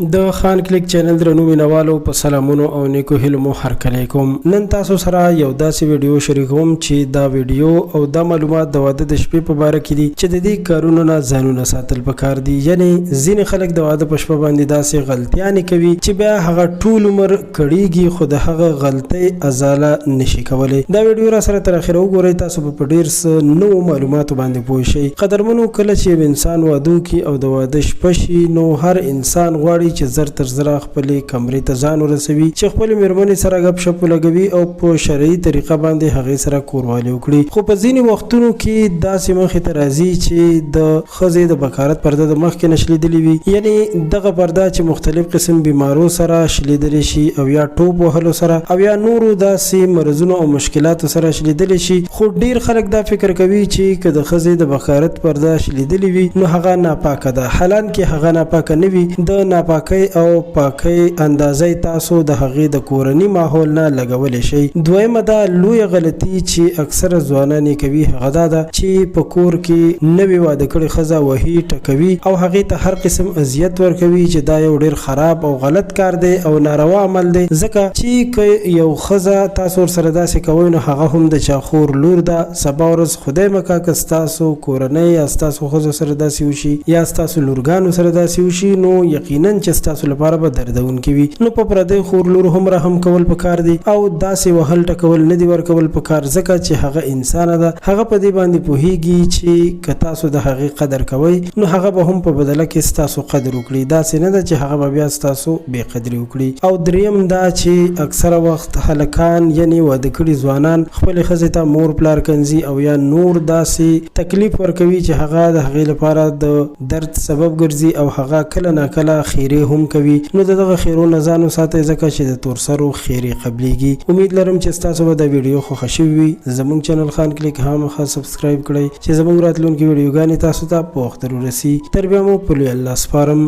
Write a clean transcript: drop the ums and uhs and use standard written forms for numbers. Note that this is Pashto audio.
د خان کلیک چینل درنو مینوالو په سلامونو او نیکو هیلو مو هرکلی کوم. نن تاسو سره یو داسې ویډیو شریکوم چې دا ویډیو او دا معلومات د واده د شپې په باره کې دي چې د دې کارونو نه ځانونه ساتل پکار دي. یعنی ځینې خلک د واده په شپه باندې داسې غلطیانې کوي چې بیا هغه ټول عمر کړيږي خو د هغه غلطۍ ازاله نشي کولی. دا ویډیو را سره تر اخره وګورئ، تاسو په ډیر څه نوو معلوماتو باندې پوه شئ. قدرمنو، کله چې انسان واده کوي او د واده شپه شي نو هر انسان غواړي چې زر تر زر خپلې کمرې ته ځان ورسوي، چې خپل میرمنې سره غپ شپ ولګوي او په شرعي طریقه باندې هغې سره کوروالی وکړي. خو په ځینې وختونو کې داسې مخې ته راځي چې د ښځې د بکارت پرده د مخکې نه شلیدلې وي، یعنی دغه پرده چې مختلف قسم بیمارو سره شلیدلی شي او یا ټوپ وهلو سره او یا نورو داسې مرضونو او مشکلاتو سره شلیدلی شي. خو ډیر خلک دا فکر کوي چې که د ښځې د بکارت پرده شلیدلې وي نو هغه ناپاکه ده، حالانکه هغه ناپاکه نه وي. د ناپاکۍ او پاکۍ اندازې تاسو د هغې د کورني ماحول نه لګولی شئ. دویمه دا لویه غلطي چې اکثره ځوانان یې کوي هغه دا ده چې په کور کې نوې واده کړې ښځه وهي ټکوي او هغې ته هر قسم اذیت ورکوي، چې دا یو ډیر خراب او غلط کار دی او ناروا عمل دی. ځکه چې که یو ښځه تاسو ورسره داسې کوئ نو هغه هم د چا خور لور ده. سبا ورځ خدای مکا که ستاسو کورنۍ یا ستاسو ښځو سره داسې وشي یا ستاسو لورګانو سره داسې وشي نو یقینا چې ستاسو لپاره به دردونکي وي. نو په پردی خور لور هم رحم کول پکار دي او داسې وهل ټکول نه دي ورکول پکار، ځکه چې هغه انسانه ده. هغه په دې باندې پوهیږي چې که تاسو د هغې قدر کوئ نو هغه به هم په بدله کې ستاسو قدر وکړي. داسې نه ده چې هغه به بیا ستاسو بې قدري وکړي. او دریم دا چې اکثره وخت هلکان یعنی واده کړي ځوانان خپلې ښځې ته مور پلار کنځي او یا نور داسې تکلیف ورکوي چې هغه د هغې لپاره د درد سبب ګرځي او هغه کله ناکله خیرې هم کوي. نو دغه خیرو نه ځان وساتئ ځکه چې د تورسرو خیرې قبلیږي. امید لرم چې ستاسو به دا ویډیو خوښه شوې وي. زموږ چینل خان کلیک خامخا سبسکرایب کړئ چې زموږ راتلونکي ویډیوګانې تاسو ته په وخت ورسي. تر بیا مو په لوی الله سپارم.